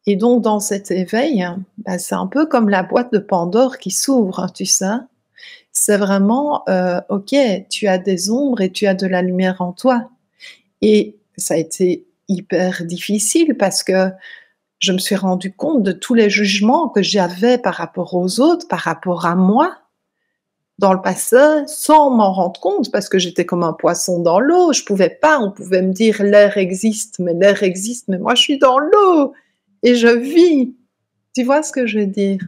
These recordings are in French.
Et donc dans cet éveil, bah, c'est un peu comme la boîte de Pandore qui s'ouvre, tu sais? C'est vraiment, OK, tu as des ombres et tu as de la lumière en toi. Et ça a été hyper difficile parce que je me suis rendu compte de tous les jugements que j'avais par rapport aux autres, par rapport à moi, dans le passé, sans m'en rendre compte, parce que j'étais comme un poisson dans l'eau. Je pouvais pas, on pouvait me dire l'air existe, mais moi je suis dans l'eau et je vis. Tu vois ce que je veux dire?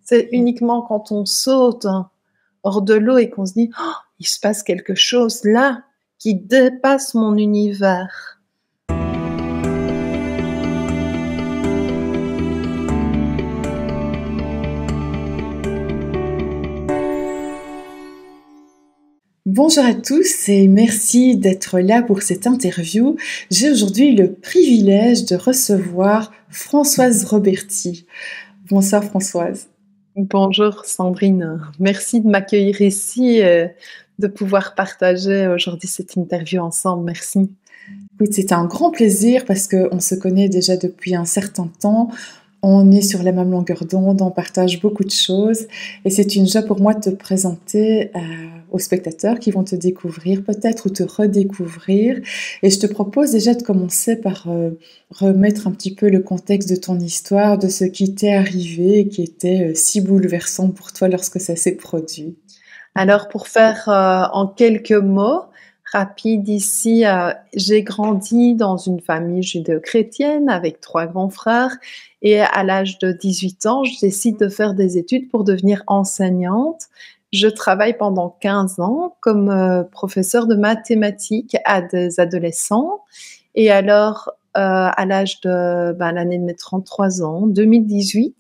C'est uniquement quand on saute hors de l'eau et qu'on se dit oh, il se passe quelque chose là qui dépasse mon univers. Bonjour à tous et merci d'être là pour cette interview. J'ai aujourd'hui le privilège de recevoir Françoise Roberti. Bonsoir Françoise. Bonjour Sandrine, merci de m'accueillir ici et de pouvoir partager aujourd'hui cette interview ensemble. Merci. Écoute, c'est un grand plaisir parce qu'on se connaît déjà depuis un certain temps. On est sur la même longueur d'onde, on partage beaucoup de choses et c'est une joie pour moi de te présenter aux spectateurs qui vont te découvrir peut-être ou te redécouvrir. Et je te propose déjà de commencer par remettre un petit peu le contexte de ton histoire, de ce qui t'est arrivé et qui était si bouleversant pour toi lorsque ça s'est produit. Alors pour faire en quelques mots rapides ici, j'ai grandi dans une famille judéo-chrétienne avec 3 grands frères et à l'âge de 18 ans, je décide de faire des études pour devenir enseignante. Je travaille pendant 15 ans comme professeure de mathématiques à des adolescents et alors à l'âge de l'année de mes 33 ans, 2018,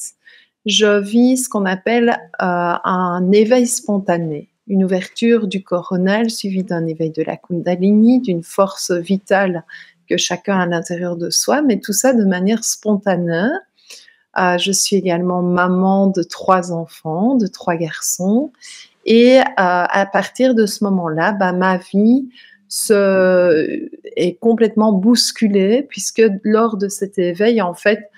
je vis ce qu'on appelle un éveil spontané, une ouverture du coronal suivie d'un éveil de la Kundalini, d'une force vitale que chacun a à l'intérieur de soi, mais tout ça de manière spontanée. Je suis également maman de 3 enfants, de 3 garçons, et à partir de ce moment-là, ma vie est complètement bousculée puisque lors de cet éveil, en fait,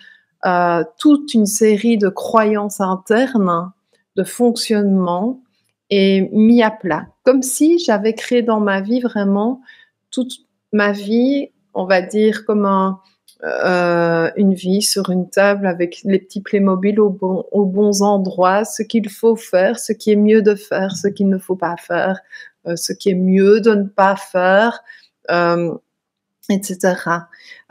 toute une série de croyances internes, de fonctionnement est mis à plat. Comme si j'avais créé dans ma vie vraiment toute ma vie, on va dire comme une vie sur une table avec les petits Playmobil aux bons endroits, ce qu'il faut faire, ce qui est mieux de faire, ce qu'il ne faut pas faire, ce qui est mieux de ne pas faire, euh, etc.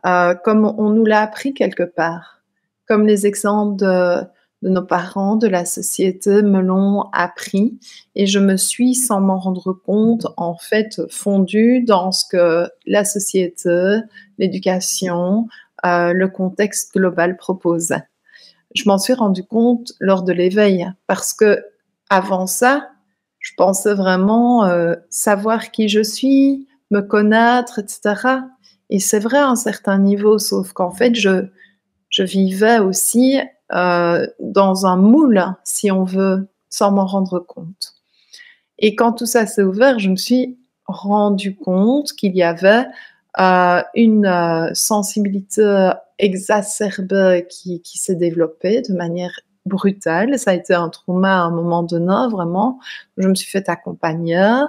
Comme on nous l'a appris quelque part, comme les exemples de nos parents, de la société me l'ont appris et je me suis, sans m'en rendre compte, en fait, fondue dans ce que la société, l'éducation, le contexte global proposait. Je m'en suis rendu compte lors de l'éveil parce que avant ça, je pensais vraiment savoir qui je suis, me connaître, etc. Et c'est vrai à un certain niveau, sauf qu'en fait, je vivais aussi dans un moule, si on veut, sans m'en rendre compte. Et quand tout ça s'est ouvert, je me suis rendu compte qu'il y avait une sensibilité exacerbée qui s'est développée de manière brutale. Ça a été un trauma à un moment donné, vraiment. Je me suis fait accompagner.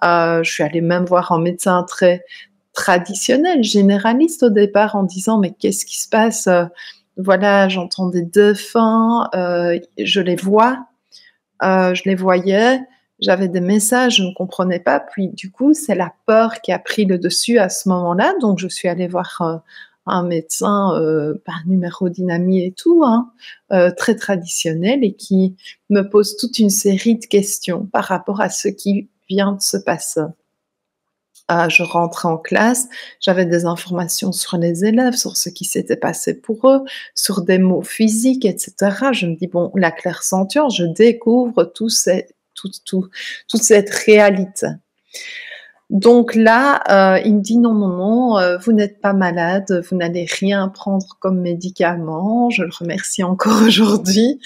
Je suis allée même voir un médecin très traditionnel, généraliste au départ, en disant mais qu'est-ce qui se passe? Voilà, j'entends des défunts, je les vois, je les voyais, j'avais des messages, je ne comprenais pas. Puis du coup, c'est la peur qui a pris le dessus à ce moment-là. Donc je suis allée voir un médecin par numérodynamie et tout, hein, très traditionnel et qui me pose toute une série de questions par rapport à ce qui vient de se passer. Je rentrais en classe, j'avais des informations sur les élèves, sur ce qui s'était passé pour eux, sur des mots physiques, etc. Je me dis, bon, la clairsentience, je découvre toute cette réalité. Donc là, il me dit, non, non, non, vous n'êtes pas malade, vous n'allez rien prendre comme médicament, je le remercie encore aujourd'hui,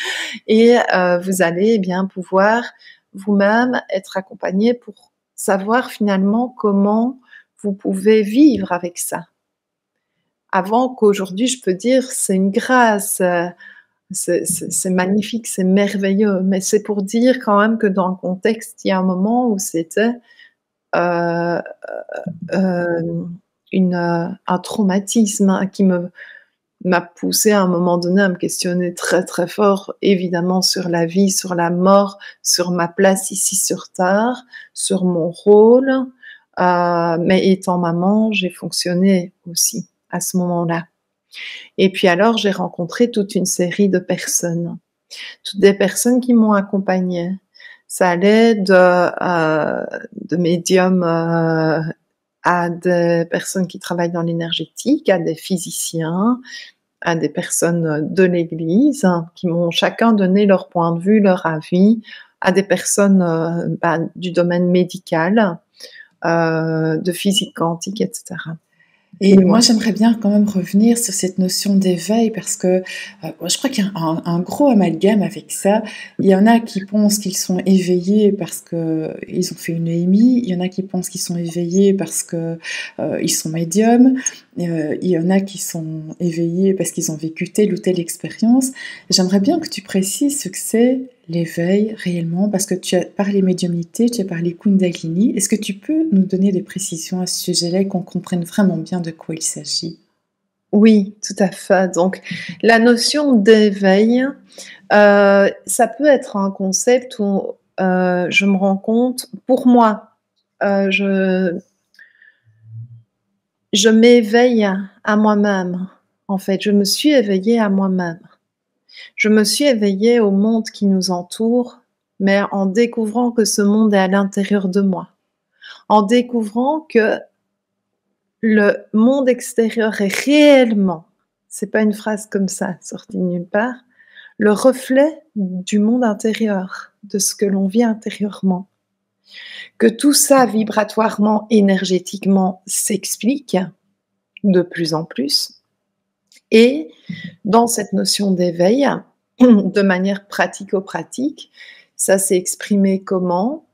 et vous allez eh bien pouvoir vous-même être accompagné pour savoir finalement comment vous pouvez vivre avec ça. avant qu'aujourd'hui je peux dire c'est une grâce, c'est magnifique, c'est merveilleux. Mais c'est pour dire quand même que dans le contexte, il y a un moment où c'était euh, un traumatisme, hein, qui m'a poussé à un moment donné à me questionner très très fort, évidemment sur la vie, sur la mort, sur ma place ici sur Terre, sur mon rôle. Mais étant maman, j'ai fonctionné aussi à ce moment-là. Et puis alors, j'ai rencontré toute une série de personnes, toutes des personnes qui m'ont accompagnée. Ça allait de médiums à des personnes qui travaillent dans l'énergétique, à des physiciens, à des personnes de l'Église, hein, qui m'ont chacun donné leur point de vue, leur avis, à des personnes du domaine médical, de physique quantique, etc. Et moi, Dis-moi. j'aimerais bien quand même revenir sur cette notion d'éveil parce que je crois qu'il y a un gros amalgame avec ça. Il y en a qui pensent qu'ils sont éveillés parce que ils ont fait une EMI. Il y en a qui pensent qu'ils sont éveillés parce que ils sont médiums. Il y en a qui sont éveillés parce qu'ils ont vécu telle ou telle expérience. J'aimerais bien que tu précises ce que c'est l'éveil réellement, parce que tu as parlé médiumnité, tu as parlé Kundalini. Est-ce que tu peux nous donner des précisions à ce sujet-là et qu'on comprenne vraiment bien de quoi il s'agit? Oui, tout à fait. Donc, la notion d'éveil, ça peut être un concept où je me rends compte, pour moi, euh, je, je m'éveille à moi-même. En fait, je me suis éveillée à moi-même. Je me suis éveillée au monde qui nous entoure, mais en découvrant que ce monde est à l'intérieur de moi. En découvrant que le monde extérieur est réellement, c'est pas une phrase comme ça sortie de nulle part, le reflet du monde intérieur, de ce que l'on vit intérieurement. Que tout ça, vibratoirement, énergétiquement, s'explique de plus en plus. Et dans cette notion d'éveil, de manière pratico-pratique, ça s'est exprimé comment?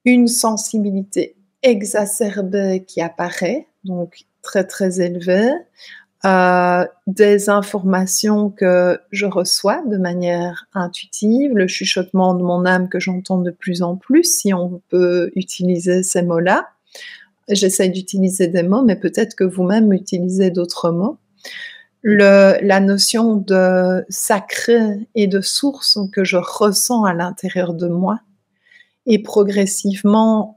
Une sensibilité exacerbée qui apparaît, donc très très élevée, des informations que je reçois de manière intuitive, le chuchotement de mon âme que j'entends de plus en plus, si on peut utiliser ces mots-là. J'essaie d'utiliser des mots, mais peut-être que vous-même utilisez d'autres mots. La notion de sacré et de source que je ressens à l'intérieur de moi, et progressivement,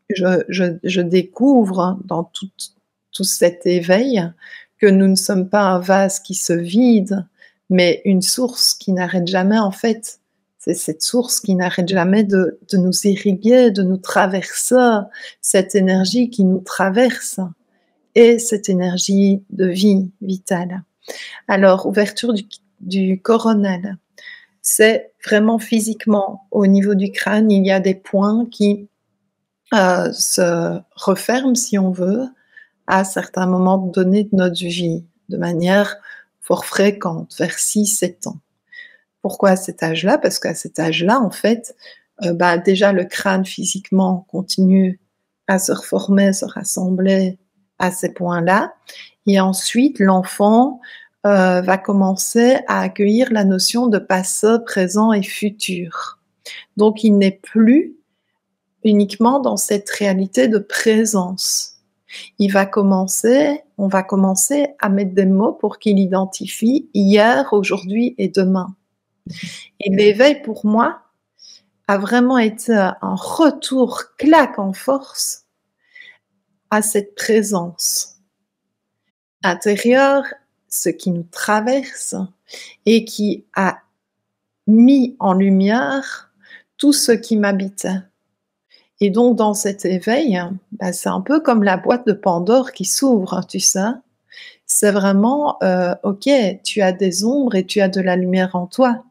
je découvre dans tout cet éveil que nous ne sommes pas un vase qui se vide, mais une source qui n'arrête jamais, en fait. C'est cette source qui n'arrête jamais de nous irriguer, de nous traverser, cette énergie qui nous traverse et cette énergie de vie vitale. Alors, ouverture du coronal, c'est vraiment physiquement au niveau du crâne, il y a des points qui se referment, si on veut, à certains moments donnés de notre vie, de manière fort fréquente, vers 6-7 ans. Pourquoi à cet âge-là? Parce qu'à cet âge-là, en fait, déjà le crâne physiquement continue à se reformer, se rassembler à ces points-là. Et ensuite, l'enfant va commencer à accueillir la notion de passé, présent et futur. Donc, il n'est plus uniquement dans cette réalité de présence. On va commencer à mettre des mots pour qu'il identifie hier, aujourd'hui et demain. Et l'éveil, pour moi, a vraiment été un retour claque en force à cette présence intérieure, ce qui nous traverse et qui a mis en lumière tout ce qui m'habitait. Et donc, dans cet éveil, c'est un peu comme la boîte de Pandore qui s'ouvre, tu sais. C'est vraiment, ok, tu as des ombres et tu as de la lumière en toi.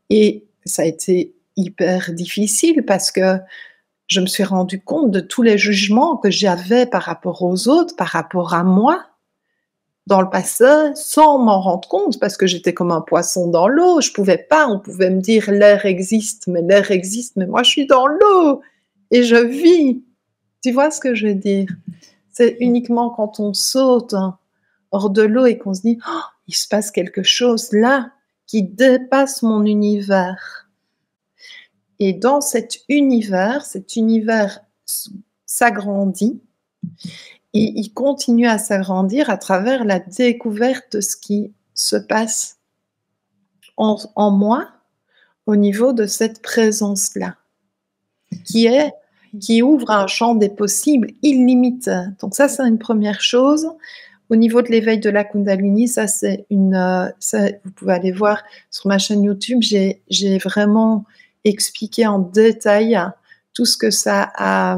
Et ça a été hyper difficile parce que je me suis rendu compte de tous les jugements que j'avais par rapport aux autres, par rapport à moi, dans le passé, sans m'en rendre compte, parce que j'étais comme un poisson dans l'eau. Je pouvais pas, on pouvait me dire l'air existe, mais moi je suis dans l'eau et je vis. Tu vois ce que je veux dire? C'est uniquement quand on saute hors de l'eau et qu'on se dit oh, il se passe quelque chose là qui dépasse mon univers. Et dans cet univers s'agrandit et il continue à s'agrandir à travers la découverte de ce qui se passe en moi au niveau de cette présence-là, qui ouvre un champ des possibles illimité. Donc ça, c'est une première chose. Au niveau de l'éveil de la Kundalini, ça, vous pouvez aller voir sur ma chaîne YouTube, j'ai vraiment expliqué en détail tout ce que ça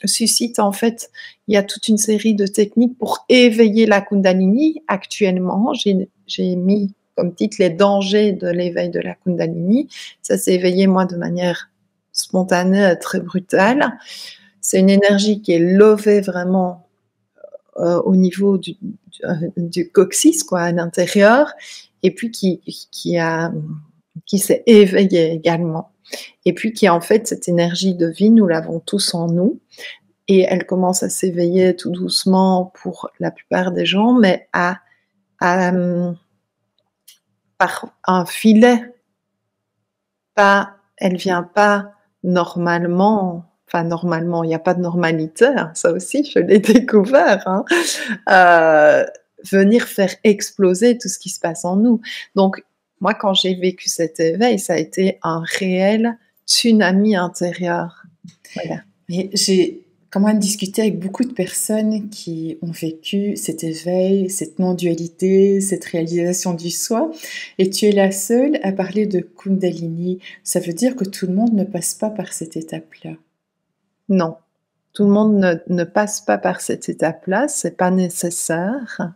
suscite. En fait, il y a toute une série de techniques pour éveiller la Kundalini. Actuellement, j'ai mis comme titre les dangers de l'éveil de la Kundalini. Ça s'est éveillé, moi, de manière spontanée, très brutale. C'est une énergie qui est levée vraiment au niveau du coccyx, quoi, à l'intérieur, et puis qui s'est éveillée également. Et puis qui est en fait cette énergie de vie, nous l'avons tous en nous, et elle commence à s'éveiller tout doucement pour la plupart des gens, mais par un filet. Elle vient pas normalement. Enfin, normalement, il n'y a pas de normalité, hein, ça aussi, je l'ai découvert, hein, venir faire exploser tout ce qui se passe en nous. Donc, moi, quand j'ai vécu cet éveil, ça a été un réel tsunami intérieur. Voilà. Mais j'ai quand même discuté avec beaucoup de personnes qui ont vécu cet éveil, cette non-dualité, cette réalisation du soi, et tu es la seule à parler de Kundalini. Ça veut dire que tout le monde ne passe pas par cette étape-là. Non, tout le monde ne passe pas par cette étape-là, c'est pas nécessaire,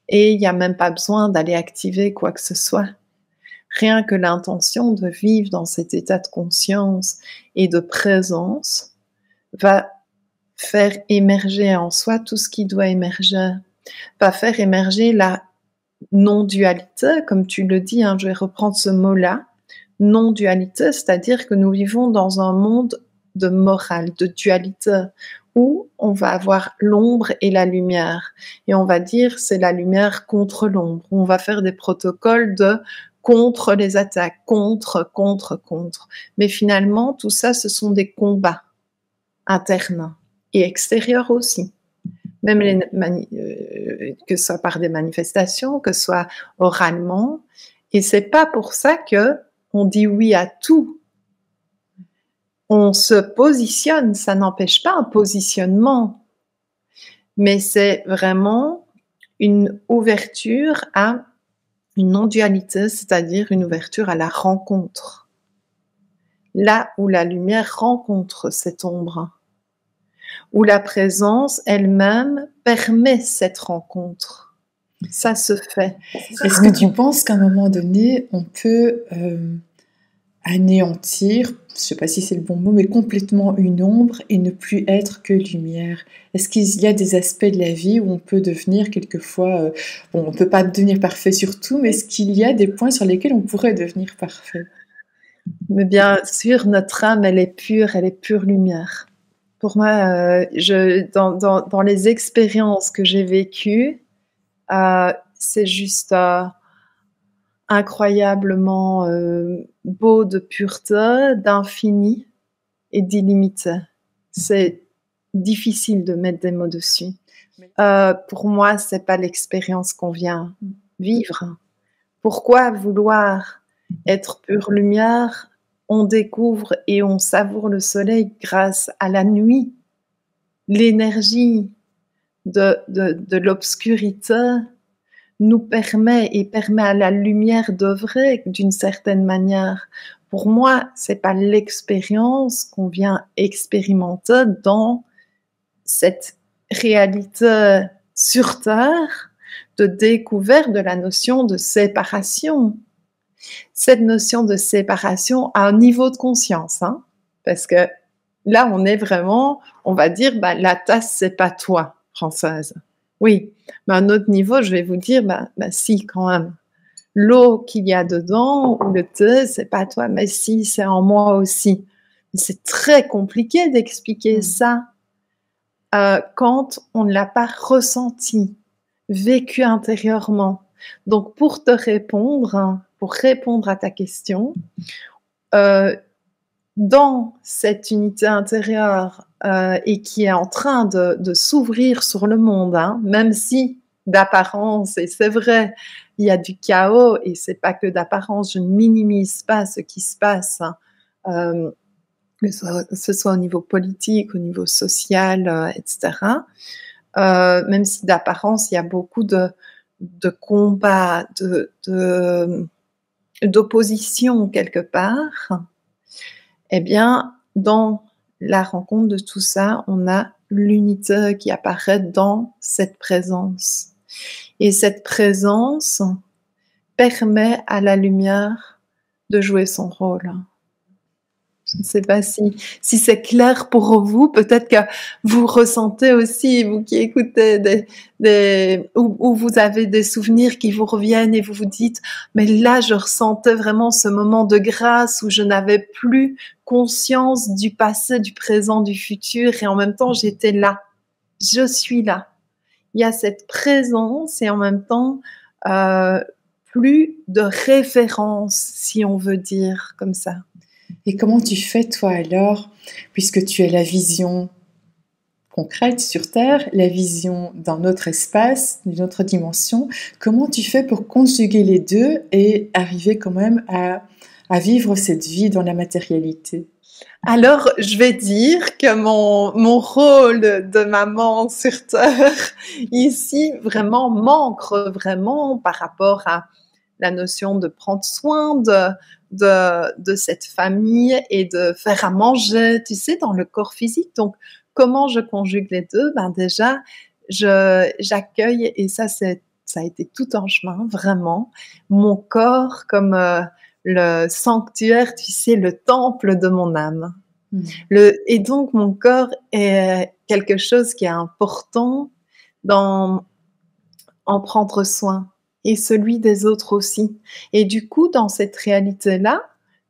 et il n'y a même pas besoin d'aller activer quoi que ce soit. Rien que l'intention de vivre dans cet état de conscience et de présence va faire émerger en soi tout ce qui doit émerger, va faire émerger la non-dualité, comme tu le dis, hein, je vais reprendre ce mot-là, non-dualité, c'est-à-dire que nous vivons dans un monde de morale, de dualité, où on va avoir l'ombre et la lumière. Et on va dire c'est la lumière contre l'ombre. On va faire des protocoles de contre les attaques, contre. Mais finalement, tout ça, ce sont des combats internes et extérieurs aussi. Même que ce soit par des manifestations, que ce soit oralement. Et c'est pas pour ça que on dit oui à tout. On se positionne, ça n'empêche pas un positionnement, mais c'est vraiment une ouverture à une non-dualité, c'est-à-dire une ouverture à la rencontre. Là où la lumière rencontre cette ombre, où la présence elle-même permet cette rencontre. Ça se fait. Est-ce que tu penses qu'à un moment donné, on peut anéantir, je ne sais pas si c'est le bon mot, mais complètement une ombre et ne plus être que lumière? Est-ce qu'il y a des aspects de la vie où on peut devenir quelquefois, on ne peut pas devenir parfait sur tout, mais est-ce qu'il y a des points sur lesquels on pourrait devenir parfait? Mais bien sûr, notre âme, elle est pure lumière. Pour moi, dans les expériences que j'ai vécues, c'est juste incroyablement beau de pureté, d'infini et d'illimité. C'est difficile de mettre des mots dessus. Pour moi, c'est pas l'expérience qu'on vient vivre. Pourquoi vouloir être pure lumière? On découvre et on savoure le soleil grâce à la nuit. L'énergie de l'obscurité nous permet à la lumière d'œuvrer d'une certaine manière. Pour moi, c'est pas l'expérience qu'on vient expérimenter dans cette réalité sur Terre de découverte de la notion de séparation. Cette notion de séparation à un niveau de conscience, hein, parce que là, on est vraiment, on va dire, la tasse, c'est pas toi, Française. Oui, mais à un autre niveau, je vais vous dire, si, quand même. L'eau qu'il y a dedans, ou le thé, c'est pas toi, mais si, c'est en moi aussi. C'est très compliqué d'expliquer ça quand on ne l'a pas ressenti. vécu intérieurement. Donc pour répondre à ta question, dans cette unité intérieure et qui est en train de s'ouvrir sur le monde, hein, même si d'apparence, et c'est vrai, il y a du chaos, et c'est pas que d'apparence, je ne minimise pas ce qui se passe, hein, que ce soit au niveau politique, au niveau social, etc. Même si d'apparence, il y a beaucoup de combats, d'opposition quelque part, eh bien, dans la rencontre de tout ça, on a l'unité qui apparaît dans cette présence. Et cette présence permet à la lumière de jouer son rôle. Je ne sais pas si c'est clair pour vous. Peut-être que vous ressentez aussi, vous qui écoutez, où vous avez des souvenirs qui vous reviennent et vous vous dites, mais là, je ressentais vraiment ce moment de grâce où je n'avais plus conscience du passé, du présent, du futur, et en même temps, j'étais là. Je suis là. Il y a cette présence et en même temps, plus de référence, si on veut dire comme ça. Et comment tu fais, toi, alors, puisque tu as la vision concrète sur Terre, la vision d'un autre espace, d'une autre dimension, comment tu fais pour conjuguer les deux et arriver quand même à vivre cette vie dans la matérialité? Alors, je vais dire que mon rôle de maman sur Terre, ici, vraiment manque vraiment par rapport à la notion de prendre soin de cette famille et de faire à manger, tu sais, dans le corps physique. Donc, comment je conjugue les deux? Ben déjà, j'accueille, et ça a été tout un chemin, vraiment, mon corps comme le sanctuaire, tu sais, le temple de mon âme. Et donc, mon corps est quelque chose qui est important dans en prendre soin, et celui des autres aussi. Et du coup, dans cette réalité-là,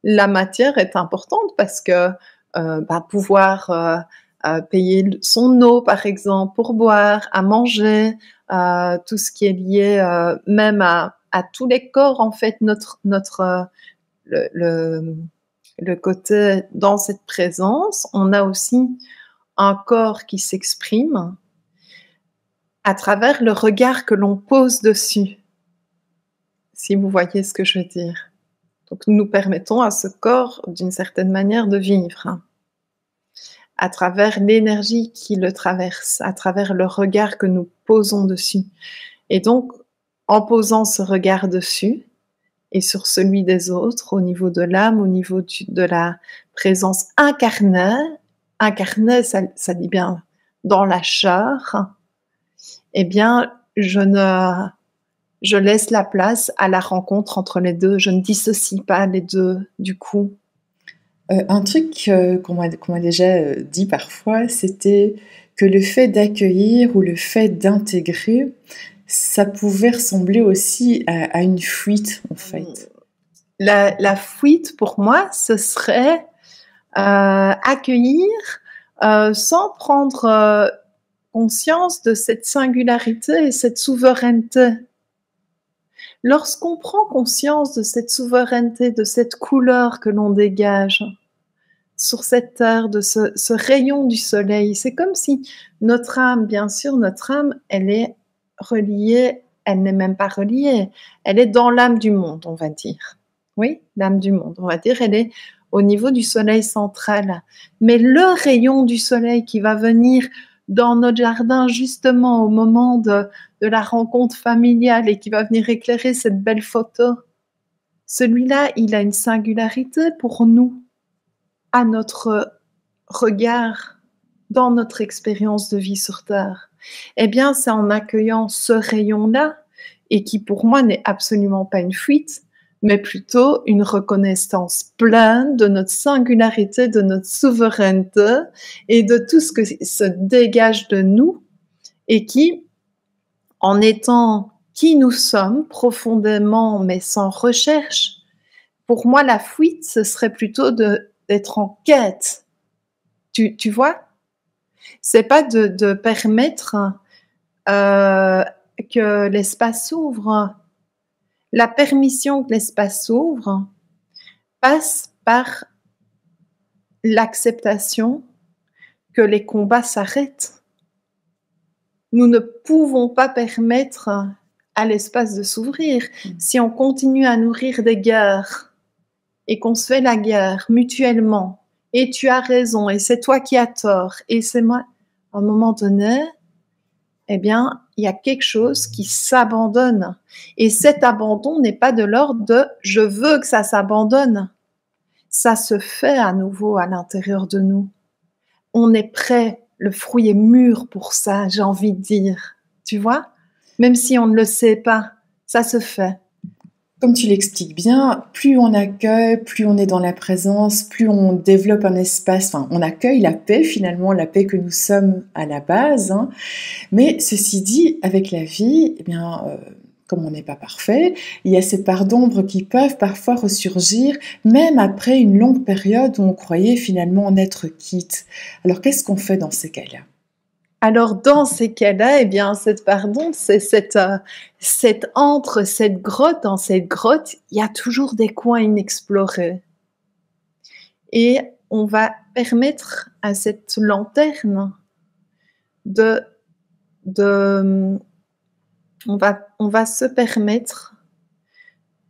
la matière est importante parce que pouvoir payer son eau, par exemple, pour boire, à manger, tout ce qui est lié même à tous les corps, en fait, le côté dans cette présence, on a aussi un corps qui s'exprime à travers le regard que l'on pose dessus, si vous voyez ce que je veux dire. Donc nous permettons à ce corps, d'une certaine manière, de vivre, à travers l'énergie qui le traverse, à travers le regard que nous posons dessus. Et donc, en posant ce regard dessus, et sur celui des autres, au niveau de l'âme, au niveau de la présence incarnée, ça dit bien dans la chair, eh bien, je laisse la place à la rencontre entre les deux. Je ne dissocie pas les deux, du coup. Un truc qu'on m'a déjà dit parfois, c'était que le fait d'accueillir ou le fait d'intégrer, ça pouvait ressembler aussi à une fuite, en fait. La fuite, pour moi, ce serait accueillir sans prendre conscience de cette singularité et cette souveraineté. Lorsqu'on prend conscience de cette souveraineté, de cette couleur que l'on dégage sur cette terre, de ce rayon du soleil, c'est comme si notre âme, bien sûr, notre âme, elle est reliée, elle n'est même pas reliée, elle est dans l'âme du monde, on va dire. Oui, l'âme du monde, on va dire, elle est au niveau du soleil central. Mais le rayon du soleil qui va venir dans notre jardin, justement au moment de la rencontre familiale et qui va venir éclairer cette belle photo, celui-là, il a une singularité pour nous, à notre regard, dans notre expérience de vie sur Terre. Eh bien, c'est en accueillant ce rayon-là, et qui pour moi n'est absolument pas une fuite, mais plutôt une reconnaissance pleine de notre singularité, de notre souveraineté et de tout ce que se dégage de nous, et qui, en étant qui nous sommes profondément, mais sans recherche, pour moi, la fuite, ce serait plutôt d'être en quête. Tu vois? C'est pas de permettre que l'espace s'ouvre. La permission que l'espace s'ouvre passe par l'acceptation que les combats s'arrêtent. Nous ne pouvons pas permettre à l'espace de s'ouvrir. Si on continue à nourrir des guerres et qu'on se fait la guerre mutuellement, et tu as raison, et c'est toi qui as tort, et c'est moi, à un moment donné, eh bien, il y a quelque chose qui s'abandonne. Et cet abandon n'est pas de l'ordre de « je veux que ça s'abandonne ». Ça se fait à nouveau à l'intérieur de nous. On est prêt, le fruit est mûr pour ça, j'ai envie de dire. Tu vois? Même si on ne le sait pas, ça se fait. Comme tu l'expliques bien, plus on accueille, plus on est dans la présence, plus on développe un espace, on accueille la paix finalement, la paix que nous sommes à la base. Hein. Mais ceci dit, avec la vie, comme on n'est pas parfait, il y a ces parts d'ombre qui peuvent parfois ressurgir, même après une longue période où on croyait finalement en être quitte. Alors qu'est-ce qu'on fait dans ces cas-là ? Alors dans ces cas-là, c'est cette antre, cette grotte. Dans cette grotte, il y a toujours des coins inexplorés. Et on va permettre à cette lanterne on va se permettre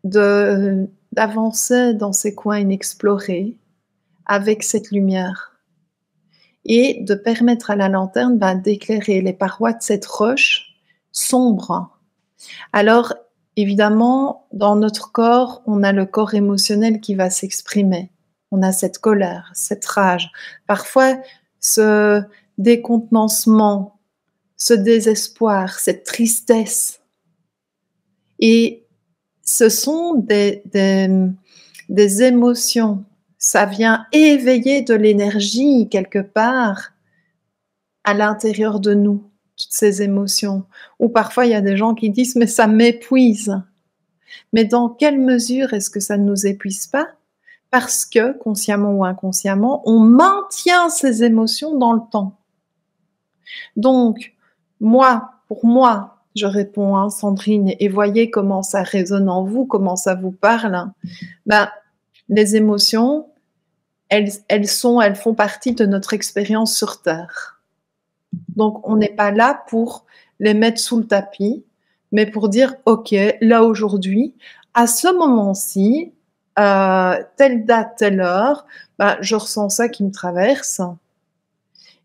d'avancer dans ces coins inexplorés avec cette lumière. Et de permettre à la lanterne d'éclairer les parois de cette roche sombre. Alors, évidemment, dans notre corps, on a le corps émotionnel qui va s'exprimer. On a cette colère, cette rage, parfois ce décontenancement, ce désespoir, cette tristesse. Et ce sont des émotions. Ça vient éveiller de l'énergie quelque part à l'intérieur de nous, toutes ces émotions. Ou parfois, il y a des gens qui disent « mais ça m'épuise ». Mais dans quelle mesure est-ce que ça ne nous épuise pas ? Parce que, consciemment ou inconsciemment, on maintient ces émotions dans le temps. Donc, pour moi, je réponds, Sandrine, et voyez comment ça résonne en vous, comment ça vous parle. Les émotions, elles font partie de notre expérience sur Terre. Donc, on n'est pas là pour les mettre sous le tapis, mais pour dire, OK, là aujourd'hui, à ce moment-ci, telle date, telle heure, je ressens ça qui me traverse.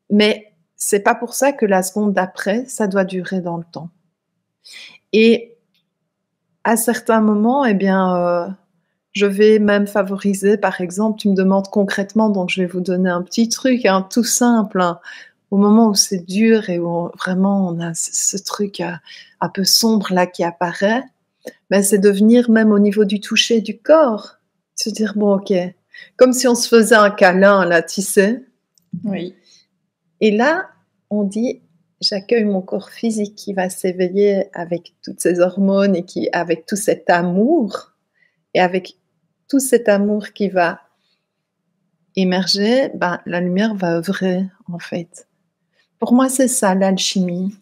Mais c'est pas pour ça que la seconde d'après, ça doit durer dans le temps. Et à certains moments, je vais même favoriser, par exemple, tu me demandes concrètement, donc je vais vous donner un petit truc, tout simple, au moment où c'est dur et où vraiment on a ce truc un peu sombre là qui apparaît, c'est de venir même au niveau du toucher du corps, se dire bon ok, comme si on se faisait un câlin là, tu sais. Oui. Et là, on dit j'accueille mon corps physique qui va s'éveiller avec toutes ces hormones et avec tout cet amour, et avec tout cet amour qui va émerger, la lumière va œuvrer en fait. Pour moi, c'est ça l'alchimie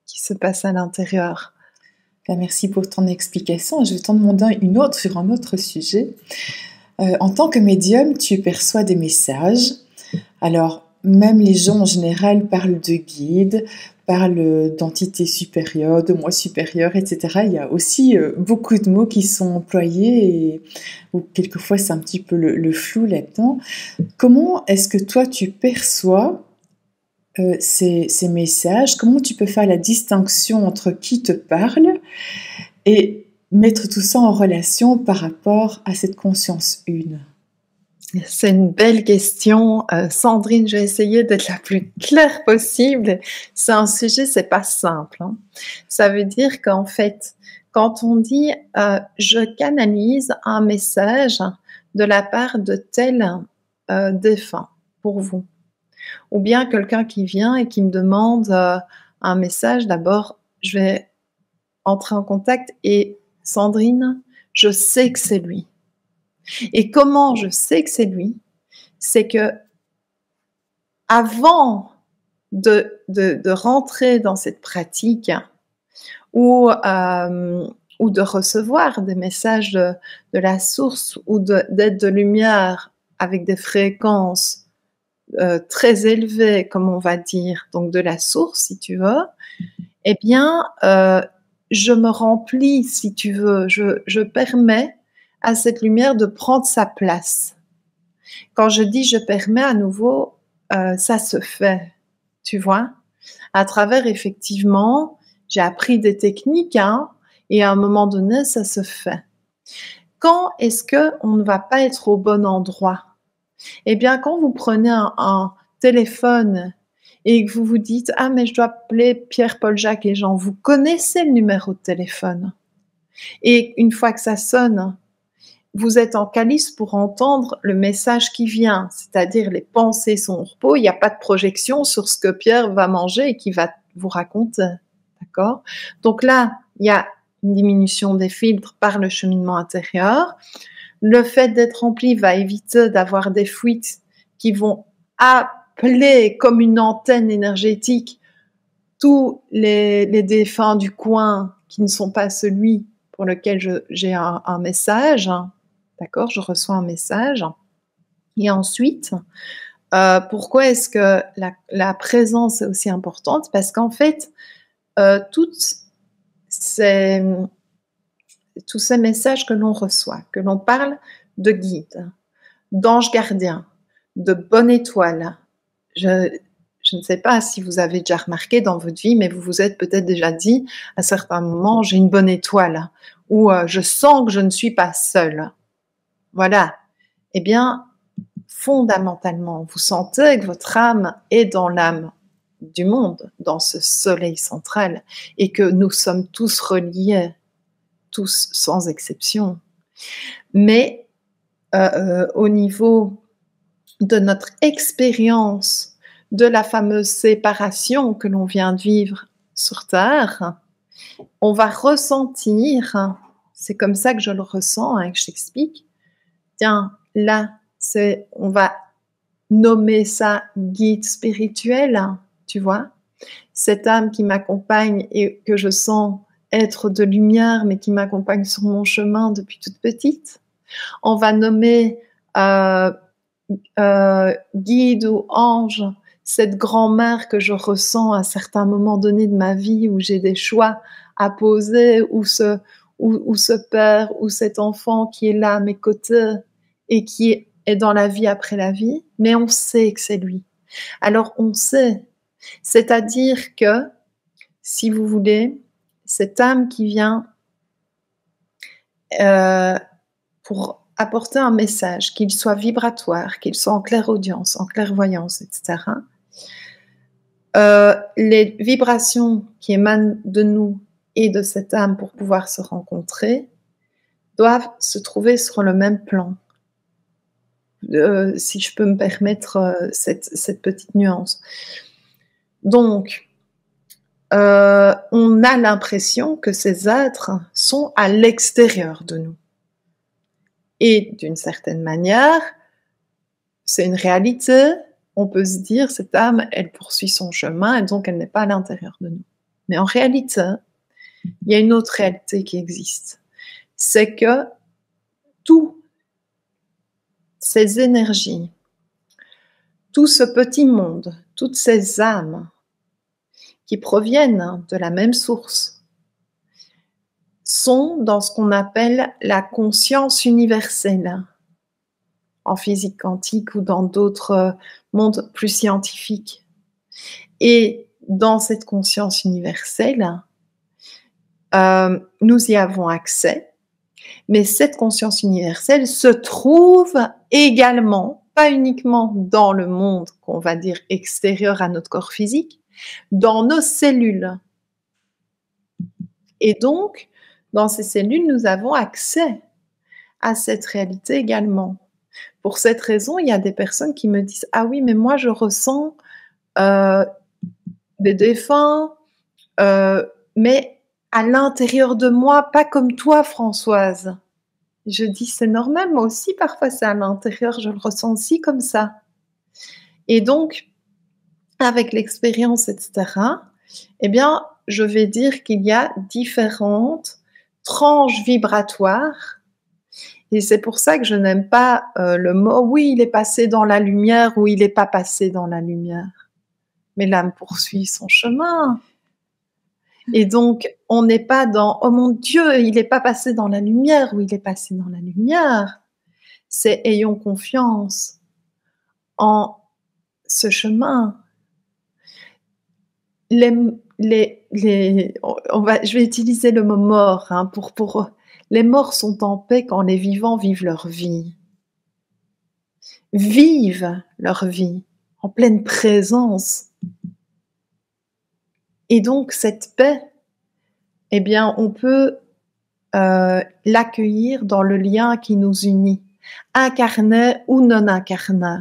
qui se passe à l'intérieur. Merci pour ton explication. Je vais t'en demander une autre sur un autre sujet. En tant que médium, tu perçois des messages. Alors, même les gens en général parlent de guides, parlent d'entités supérieures, de moi supérieur, etc. Il y a aussi beaucoup de mots qui sont employés ou quelquefois c'est un petit peu le flou là-dedans. Comment est-ce que toi tu perçois ces messages? Comment tu peux faire la distinction entre qui te parle et mettre tout ça en relation par rapport à cette conscience une? C'est une belle question. Sandrine, je vais essayer d'être la plus claire possible. C'est un sujet, c'est pas simple. Ça veut dire qu'en fait, quand on dit je canalise un message de la part de tel défunt pour vous, ou bien quelqu'un qui vient et qui me demande un message, d'abord, je vais entrer en contact et Sandrine, je sais que c'est lui. Et comment je sais que c'est lui? C'est que avant de rentrer dans cette pratique, ou de recevoir des messages de la source ou d'être de lumière avec des fréquences très élevées, comme on va dire, donc de la source, si tu veux, eh bien, je me remplis, si tu veux, je permets à cette lumière de prendre sa place. Quand je dis je permets à nouveau, ça se fait, tu vois, à travers effectivement, j'ai appris des techniques, hein, et à un moment donné, ça se fait. Quand est-ce qu'on ne va pas être au bon endroit? Eh bien, quand vous prenez un téléphone et que vous vous dites: «Ah mais je dois appeler Pierre, Paul, Jacques et Jean», vous connaissez le numéro de téléphone et une fois que ça sonne, vous êtes en calice pour entendre le message qui vient, c'est-à-dire les pensées sont au repos, il n'y a pas de projection sur ce que Pierre va manger et qui va vous raconter, d'accord? Donc là, il y a une diminution des filtres par le cheminement intérieur. Le fait d'être rempli va éviter d'avoir des fuites qui vont appeler comme une antenne énergétique tous les défunts du coin qui ne sont pas celui pour lequel j'ai un message, d'accord, je reçois un message. Et ensuite, pourquoi est-ce que la présence est aussi importante? Parce qu'en fait, tous ces messages que l'on reçoit, que l'on parle de guides, d'anges gardiens, de bonne étoile, je ne sais pas si vous avez déjà remarqué dans votre vie, mais vous vous êtes peut-être déjà dit à certains moments, j'ai une bonne étoile, ou je sens que je ne suis pas seule. Voilà. Eh bien, fondamentalement, vous sentez que votre âme est dans l'âme du monde, dans ce soleil central, et que nous sommes tous reliés, tous sans exception. Mais au niveau de notre expérience de la fameuse séparation que l'on vient de vivre sur Terre, on va ressentir, c'est comme ça que je le ressens, que je t'explique, tiens, là, on va nommer ça guide spirituel, tu vois, cette âme qui m'accompagne et que je sens être de lumière, mais qui m'accompagne sur mon chemin depuis toute petite. On va nommer guide ou ange, cette grand-mère que je ressens à certains moments donnés de ma vie où j'ai des choix à poser, ou ce père ou cet enfant qui est là à mes côtés et qui est dans la vie après la vie, mais on sait que c'est lui. Alors on sait, c'est-à-dire que, si vous voulez, cette âme qui vient pour apporter un message, qu'il soit vibratoire, qu'il soit en clairaudience, en clairvoyance, etc., les vibrations qui émanent de nous et de cette âme pour pouvoir se rencontrer doivent se trouver sur le même plan. Si je peux me permettre cette petite nuance. Donc, on a l'impression que ces êtres sont à l'extérieur de nous. Et d'une certaine manière, c'est une réalité. On peut se dire, cette âme, elle poursuit son chemin et donc elle n'est pas à l'intérieur de nous. Mais en réalité, il y a une autre réalité qui existe. C'est que toutes ces énergies, tout ce petit monde, toutes ces âmes qui proviennent de la même source, sont dans ce qu'on appelle la conscience universelle, en physique quantique ou dans d'autres mondes plus scientifiques. Et dans cette conscience universelle, nous y avons accès, mais cette conscience universelle se trouve également, pas uniquement dans le monde qu'on va dire extérieur à notre corps physique, dans nos cellules. Et donc, dans ces cellules, nous avons accès à cette réalité également. Pour cette raison, il y a des personnes qui me disent « Ah oui, mais moi je ressens des défunts, mais à l'intérieur de moi, pas comme toi, Françoise. » Je dis « C'est normal, moi aussi parfois c'est à l'intérieur, je le ressens aussi comme ça. » Et donc, avec l'expérience, etc., eh bien, je vais dire qu'il y a différentes tranches vibratoires. Et c'est pour ça que je n'aime pas le mot « oui, il est passé dans la lumière » ou « il n'est pas passé dans la lumière ». Mais l'âme poursuit son chemin. Et donc, on n'est pas dans « oh mon Dieu, il n'est pas passé dans la lumière » ou « il est passé dans la lumière ». C'est « ayons confiance en ce chemin ». Je vais utiliser le mot mort, hein, les morts sont en paix quand les vivants vivent leur vie. Vivent leur vie en pleine présence. Et donc, cette paix, eh bien, on peut l'accueillir dans le lien qui nous unit, incarné ou non incarné.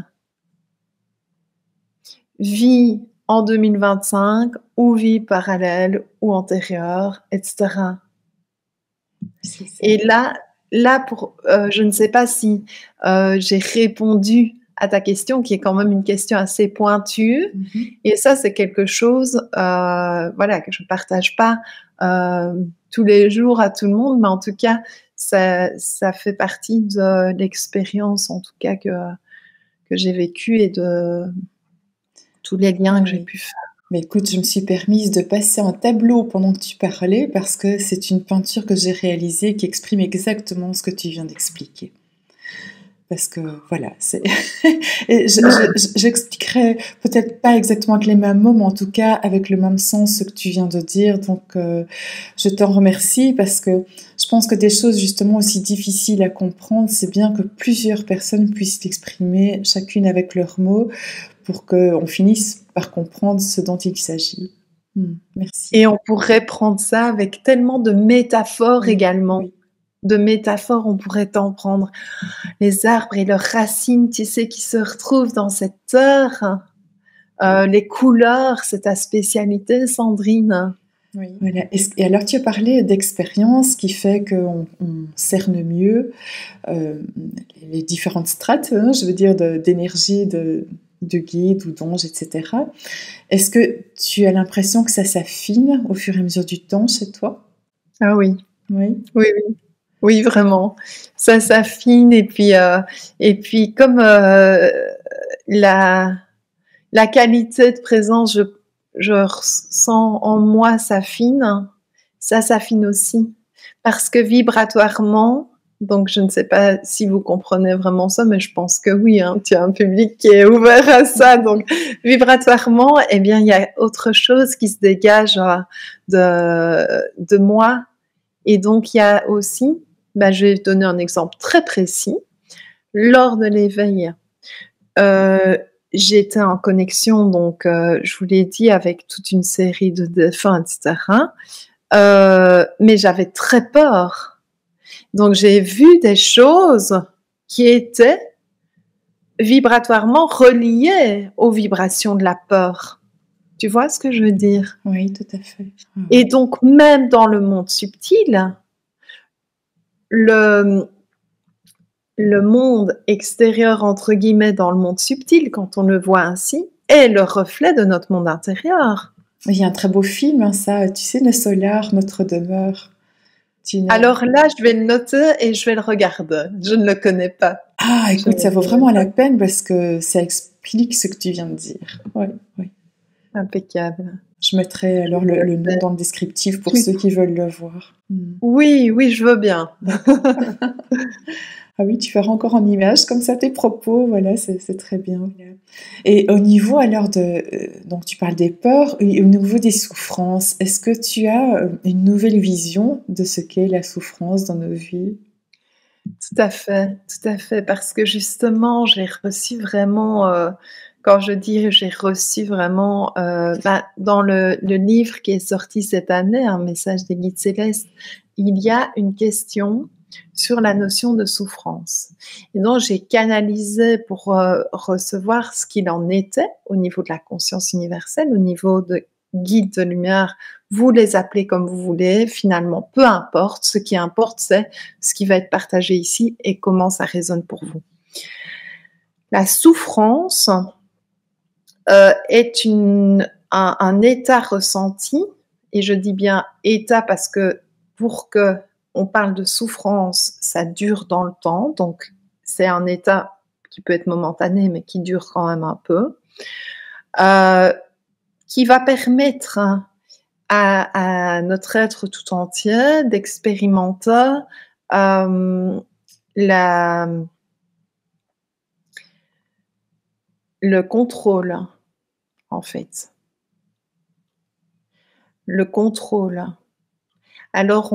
Vie en 2025, ou vie parallèle, ou antérieure, etc. Et là, je ne sais pas si j'ai répondu à ta question, qui est quand même une question assez pointue. Et ça, c'est quelque chose que je ne partage pas tous les jours à tout le monde, mais en tout cas, ça fait partie de l'expérience, en tout cas, que j'ai vécue et de tous les liens que j'ai pu faire. Mais écoute, je me suis permise de passer un tableau pendant que tu parlais parce que c'est une peinture que j'ai réalisée qui exprime exactement ce que tu viens d'expliquer. Parce que voilà, j'expliquerai peut-être pas exactement avec les mêmes mots, mais en tout cas avec le même sens ce que tu viens de dire. Donc je t'en remercie parce que je pense que des choses justement aussi difficiles à comprendre, c'est bien que plusieurs personnes puissent l'exprimer, chacune avec leurs mots, pour qu'on finisse par comprendre ce dont il s'agit. Merci. Et on pourrait prendre ça avec tellement de métaphores également. Oui. De métaphores, on pourrait t'en prendre. Les arbres et leurs racines, tu sais, qui se retrouvent dans cette terre. Les couleurs, c'est ta spécialité, Sandrine. Oui. Voilà. Et alors, tu as parlé d'expérience qui fait qu'on cerne mieux les différentes strates, hein, je veux dire, d'énergie, de guide ou d'ange, etc. Est-ce que tu as l'impression que ça s'affine au fur et à mesure du temps chez toi? Ah oui. Oui. Oui, oui. Oui, vraiment. Ça s'affine et puis comme la qualité de présence, je ressens en moi s'affine, ça s'affine aussi. Parce que vibratoirement, donc je ne sais pas si vous comprenez vraiment ça, mais je pense que oui, hein, tu as un public qui est ouvert à ça. Donc vibratoirement, eh bien, il y a autre chose qui se dégage de moi. Et donc, il y a aussi, je vais donner un exemple très précis. Lors de l'éveil, j'étais en connexion, donc je vous l'ai dit, avec toute une série de défunts, etc. Mais j'avais très peur. Donc, j'ai vu des choses qui étaient vibratoirement reliées aux vibrations de la peur. Tu vois ce que je veux dire? Oui, tout à fait. Et donc, même dans le monde subtil, le monde extérieur, entre guillemets, dans le monde subtil, quand on le voit ainsi, est le reflet de notre monde intérieur. Il y a un très beau film, hein, ça, tu sais, Le Solar, Notre Demeure. Alors là, je vais le noter et je vais le regarder. Je ne le connais pas. Ah, écoute, ça vaut vraiment la peine parce que ça explique ce que tu viens de dire. Oui, oui. Impeccable. Je mettrai alors le nom dans le descriptif pour ceux qui veulent le voir. Oui, oui, je veux bien. Ah oui, tu feras encore en image comme ça tes propos, voilà, c'est très bien. Et au niveau alors donc tu parles des peurs, et au niveau des souffrances, est-ce que tu as une nouvelle vision de ce qu'est la souffrance dans nos vies? Tout à fait, parce que justement, j'ai reçu vraiment, quand je dis j'ai reçu vraiment, dans le livre qui est sorti cette année, Un message des guides célestes, il y a une question sur la notion de souffrance. Et donc, j'ai canalisé pour recevoir ce qu'il en était au niveau de la conscience universelle, au niveau de guides de lumière, vous les appelez comme vous voulez, finalement, peu importe. Ce qui importe, c'est ce qui va être partagé ici et comment ça résonne pour vous. La souffrance est un état ressenti et je dis bien état parce que pour que on parle de souffrance, ça dure dans le temps, donc c'est un état qui peut être momentané, mais qui dure quand même un peu, qui va permettre à notre être tout entier d'expérimenter le contrôle, en fait. Le contrôle. Alors,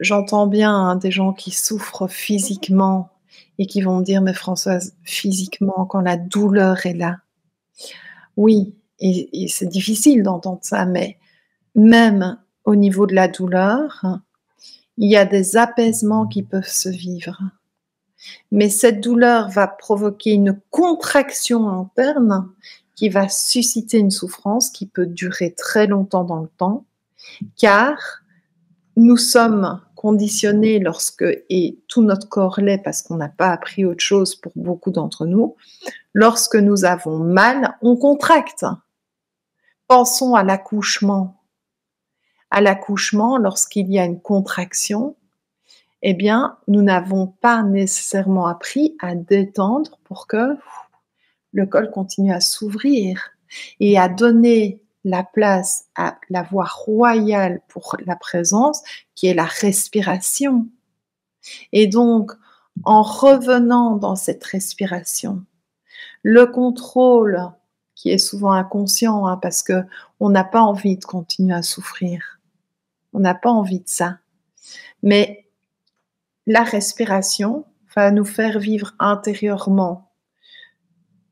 j'entends bien hein, des gens qui souffrent physiquement et qui vont me dire, mais Françoise, physiquement, quand la douleur est là, oui, et c'est difficile d'entendre ça, mais même au niveau de la douleur, il y a des apaisements qui peuvent se vivre. Mais cette douleur va provoquer une contraction interne qui va susciter une souffrance qui peut durer très longtemps dans le temps, car nous sommes conditionnés et tout notre corps l'est parce qu'on n'a pas appris autre chose pour beaucoup d'entre nous, lorsque nous avons mal, on contracte. Pensons à l'accouchement. À l'accouchement, lorsqu'il y a une contraction, eh bien, nous n'avons pas nécessairement appris à détendre pour que le col continue à s'ouvrir et à donner la place à la voie royale pour la présence, qui est la respiration. Et donc, en revenant dans cette respiration, le contrôle, qui est souvent inconscient, hein, parce que on n'a pas envie de continuer à souffrir. On n'a pas envie de ça. Mais la respiration va nous faire vivre intérieurement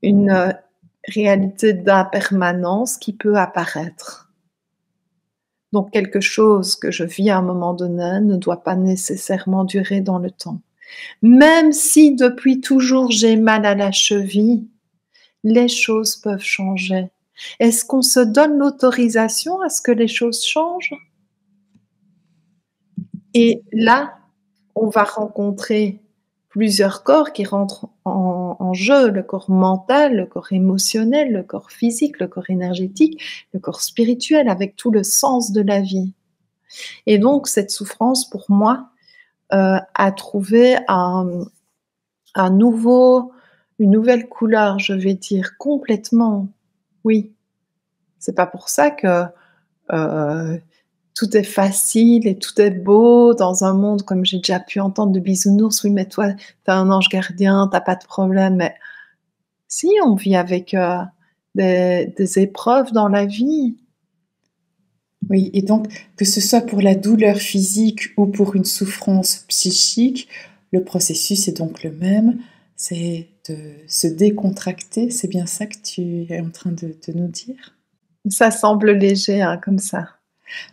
une réalité d'impermanence qui peut apparaître. Donc quelque chose que je vis à un moment donné ne doit pas nécessairement durer dans le temps. Même si depuis toujours j'ai mal à la cheville, les choses peuvent changer. Est-ce qu'on se donne l'autorisation à ce que les choses changent? Et là, on va rencontrer plusieurs corps qui rentrent en jeu, le corps mental, le corps émotionnel, le corps physique, le corps énergétique, le corps spirituel, avec tout le sens de la vie. Et donc, cette souffrance, pour moi, a trouvé une nouvelle couleur, je vais dire, complètement. Oui, c'est pas pour ça que tout est facile et tout est beau dans un monde, comme j'ai déjà pu entendre, de bisounours. Oui, mais toi, t'as un ange gardien, t'as pas de problème. Mais si, on vit avec des épreuves dans la vie. Oui, et donc, que ce soit pour la douleur physique ou pour une souffrance psychique, le processus est donc le même, c'est de se décontracter, c'est bien ça que tu es en train de nous dire? Ça semble léger, hein, comme ça.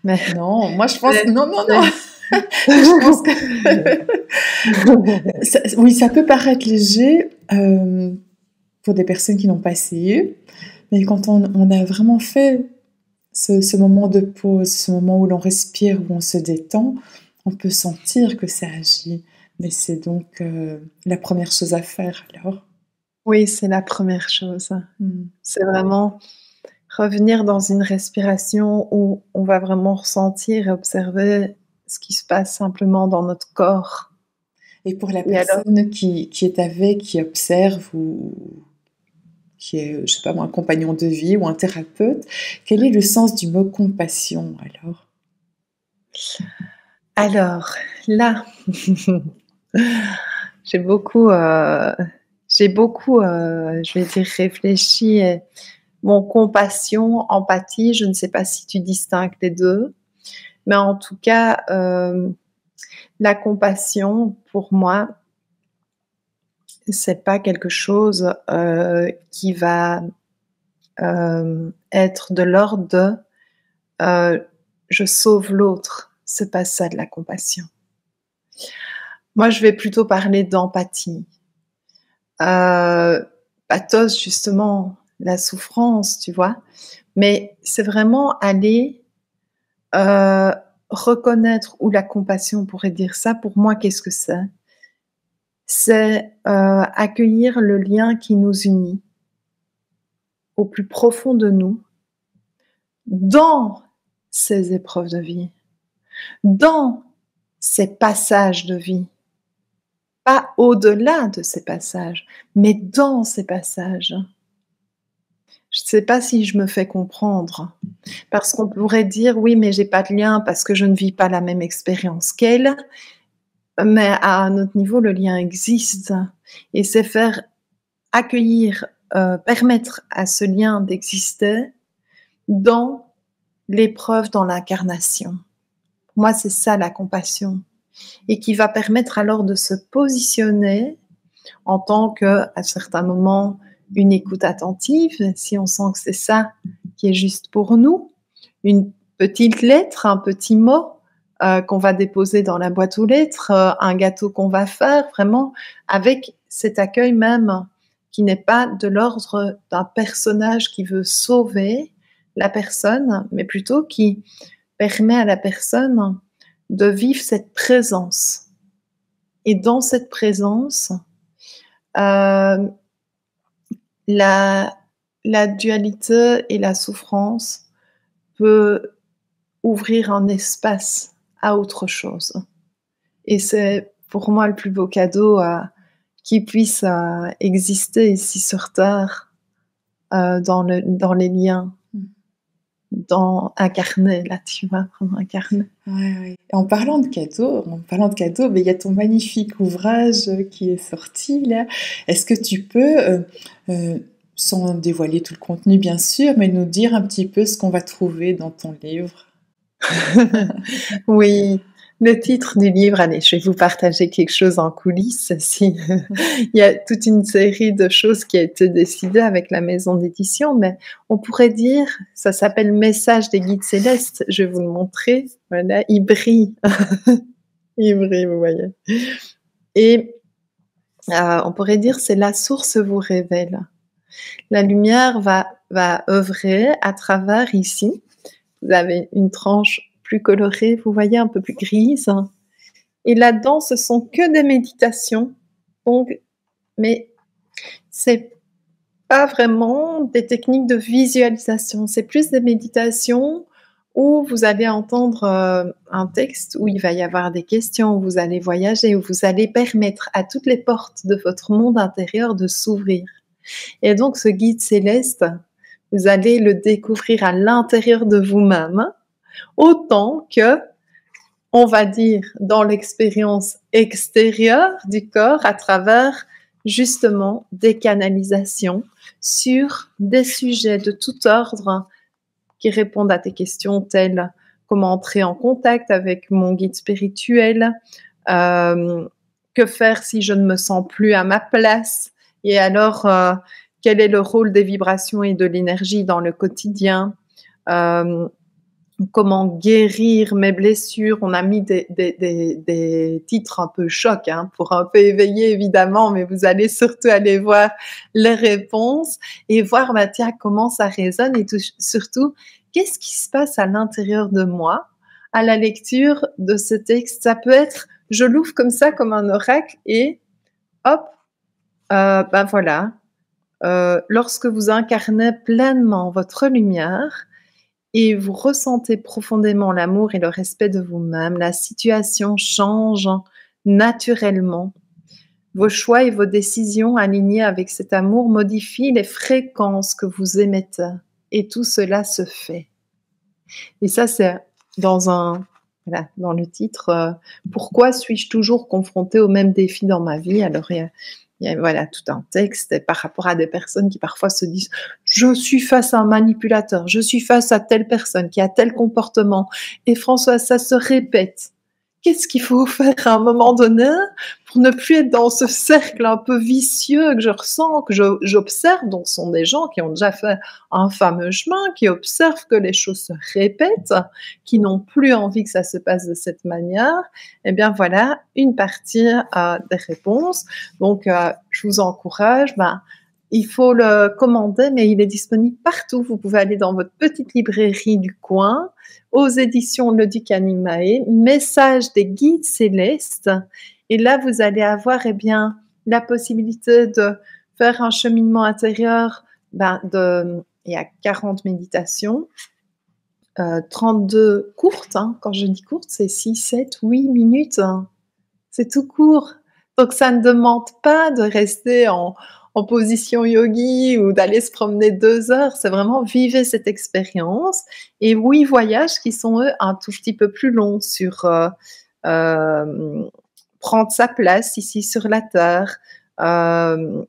Mais Non, moi je pense... Non, non, non. Je pense que... Oui, ça peut paraître léger pour des personnes qui n'ont pas essayé, mais quand on a vraiment fait ce moment de pause, ce moment où l'on respire, où on se détend, on peut sentir que ça agit. Mais c'est donc la première chose à faire alors. oui, c'est la première chose. C'est vraiment revenir dans une respiration où on va vraiment ressentir et observer ce qui se passe simplement dans notre corps. Et pour la Et alors, personne qui est avec, qui observe ou qui est, je sais pas moi, un compagnon de vie ou un thérapeute, quel est le sens du mot compassion alors? là, j'ai beaucoup, je vais dire, réfléchi. Et bon, compassion, empathie, je ne sais pas si tu distingues les deux, mais en tout cas, la compassion, pour moi, c'est pas quelque chose qui va être de l'ordre de je sauve l'autre. C'est pas ça de la compassion. Moi, je vais plutôt parler d'empathie. Pathos, justement, la souffrance, tu vois. Mais c'est vraiment aller reconnaître, ou la compassion, on pourrait dire ça. Pour moi, qu'est-ce que c'est? C'est accueillir le lien qui nous unit au plus profond de nous, dans ces épreuves de vie, dans ces passages de vie, pas au-delà de ces passages, mais dans ces passages. Je ne sais pas si je me fais comprendre, parce qu'on pourrait dire oui, mais j'ai pas de lien parce que je ne vis pas la même expérience qu'elle, mais à un autre niveau, le lien existe et c'est faire accueillir, permettre à ce lien d'exister dans l'épreuve, dans l'incarnation. Pour moi, c'est ça la compassion et qui va permettre alors de se positionner en tant que, à certains moments, une écoute attentive, si on sent que c'est ça qui est juste pour nous, une petite lettre, un petit mot qu'on va déposer dans la boîte aux lettres, un gâteau qu'on va faire, vraiment avec cet accueil même qui n'est pas de l'ordre d'un personnage qui veut sauver la personne, mais plutôt qui permet à la personne de vivre cette présence. Et dans cette présence, la dualité et la souffrance peut ouvrir un espace à autre chose. Et c'est pour moi le plus beau cadeau qui puisse exister ici sur Terre, dans les liens, incarnés, là, tu vois, vraiment incarnés. Ouais. En parlant de cadeaux, mais il y a ton magnifique ouvrage qui est sorti là. Est-ce que tu peux, sans dévoiler tout le contenu bien sûr, mais nous dire un petit peu ce qu'on va trouver dans ton livre? Oui, le titre du livre, allez, je vais vous partager quelque chose en coulisses. Il y a toute une série de choses qui a été décidée avec la maison d'édition, mais on pourrait dire, ça s'appelle Message des guides célestes. Je vais vous le montrer. Voilà, il brille. Il brille, vous voyez. Et on pourrait dire, c'est la source vous révèle. La lumière va œuvrer à travers ici. Vous avez une tranche plus colorée, vous voyez, un peu plus grise. Et là-dedans, ce sont que des méditations. Donc, mais c'est pas vraiment des techniques de visualisation. C'est plus des méditations où vous allez entendre un texte, où il va y avoir des questions, où vous allez voyager, où vous allez permettre à toutes les portes de votre monde intérieur de s'ouvrir. Et donc, ce guide céleste, vous allez le découvrir à l'intérieur de vous-même, autant que, on va dire, dans l'expérience extérieure du corps, à travers justement des canalisations sur des sujets de tout ordre qui répondent à tes questions telles comment entrer en contact avec mon guide spirituel, que faire si je ne me sens plus à ma place, et alors quel est le rôle des vibrations et de l'énergie dans le quotidien, comment guérir mes blessures. On a mis des titres un peu chocs, hein, pour un peu éveiller évidemment, mais vous allez surtout aller voir les réponses et voir, bah, tiens, comment ça résonne et surtout, qu'est-ce qui se passe à l'intérieur de moi à la lecture de ce texte. Ça peut être, je l'ouvre comme ça, comme un oracle et hop, ben voilà, lorsque vous incarnez pleinement votre lumière, et vous ressentez profondément l'amour et le respect de vous-même, la situation change naturellement. Vos choix et vos décisions alignés avec cet amour modifient les fréquences que vous émettez. Et tout cela se fait. Et ça, c'est dans le titre « Pourquoi suis-je toujours confrontée aux mêmes défis dans ma vie ?» Alors, il y a voilà, tout un texte par rapport à des personnes qui parfois se disent « Je suis face à un manipulateur, je suis face à telle personne qui a tel comportement. » Et François, ça se répète. Qu'est-ce qu'il faut faire à un moment donné pour ne plus être dans ce cercle un peu vicieux que je ressens, que j'observe, dont sont des gens qui ont déjà fait un fameux chemin, qui observent que les choses se répètent, qui n'ont plus envie que ça se passe de cette manière? Eh bien voilà, une partie des réponses. Donc je vous encourage, il faut le commander, mais il est disponible partout. Vous pouvez aller dans votre petite librairie du coin, aux éditions Le Duc Animae, Message des guides célestes. Et là, vous allez avoir la possibilité de faire un cheminement intérieur. Il y a 40 méditations 32 courtes, hein. Quand je dis courtes, c'est 6, 7, 8 minutes, hein. C'est tout court. Donc ça ne demande pas de rester en position yogi ou d'aller se promener 2 heures. C'est vraiment vivez cette expérience et 8 voyages qui sont, eux, un tout petit peu plus longs sur, prendre sa place ici sur la terre,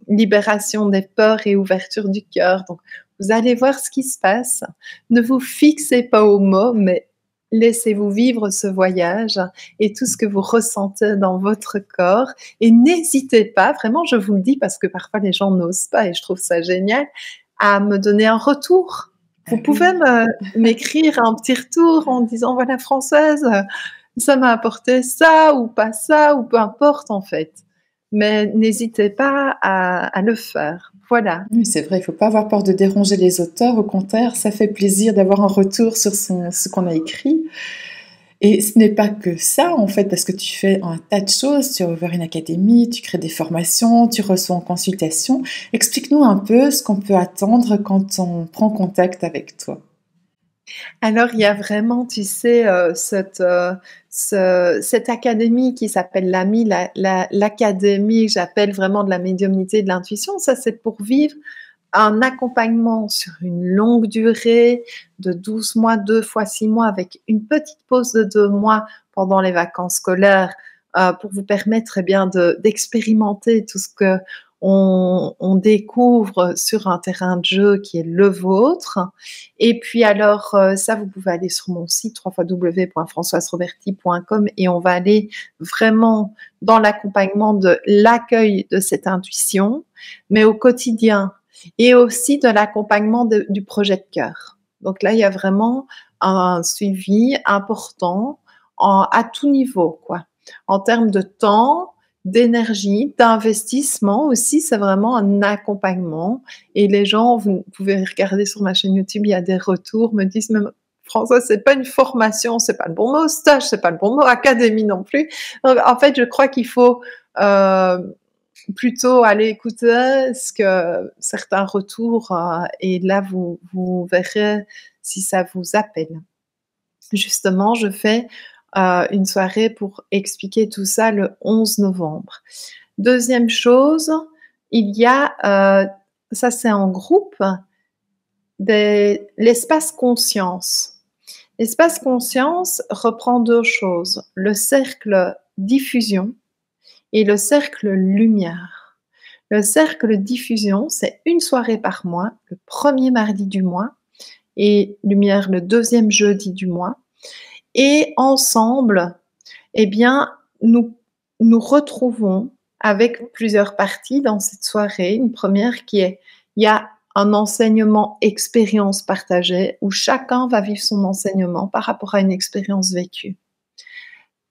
libération des peurs et ouverture du cœur. Donc vous allez voir ce qui se passe. Ne vous fixez pas aux mots, mais laissez-vous vivre ce voyage et tout ce que vous ressentez dans votre corps. Et n'hésitez pas, vraiment, je vous le dis parce que parfois les gens n'osent pas et je trouve ça génial, à me donner un retour. Vous pouvez m'écrire un petit retour en disant, voilà Françoise, ça m'a apporté ça ou pas ça ou peu importe en fait. Mais n'hésitez pas à le faire. Voilà. Oui, c'est vrai, il ne faut pas avoir peur de déranger les auteurs. Au contraire, ça fait plaisir d'avoir un retour sur ce qu'on a écrit. Et ce n'est pas que ça, en fait, parce que tu fais un tas de choses. Tu as ouvert une académie, tu crées des formations, tu reçois en consultation. Explique-nous un peu ce qu'on peut attendre quand on prend contact avec toi. Alors, il y a vraiment, tu sais, cette académie qui s'appelle l'AMI, l'académie que j'appelle vraiment de la médiumnité et de l'intuition. Ça, c'est pour vivre un accompagnement sur une longue durée de 12 mois, 2 fois 6 mois, avec une petite pause de 2 mois pendant les vacances scolaires, pour vous permettre bien d'expérimenter tout ce que on découvre sur un terrain de jeu qui est le vôtre. Et puis alors, ça, vous pouvez aller sur mon site www.françoiseroberti.com et on va aller vraiment dans l'accompagnement de l'accueil de cette intuition, mais au quotidien, et aussi de l'accompagnement du projet de cœur. Donc là, il y a vraiment un suivi important à tout niveau, quoi. En termes de temps, d'énergie, d'investissement aussi, c'est vraiment un accompagnement. Et les gens, vous pouvez regarder sur ma chaîne YouTube, il y a des retours, me disent même François, c'est pas une formation, c'est pas le bon mot, stage, c'est pas le bon mot, académie non plus. Donc, en fait, je crois qu'il faut plutôt aller écouter ce que certains retours et là vous verrez si ça vous appelle. Justement, je fais une soirée pour expliquer tout ça le 11 novembre. Deuxième chose, il y a, ça c'est en groupe, l'espace conscience. L'espace conscience reprend 2 choses, le cercle diffusion et le cercle lumière. Le cercle diffusion, c'est une soirée par mois, le premier mardi du mois, et lumière le deuxième jeudi du mois. Et ensemble, eh bien, nous retrouvons avec plusieurs parties dans cette soirée. Une première qui est, il y a un enseignement expérience partagée où chacun va vivre son enseignement par rapport à une expérience vécue.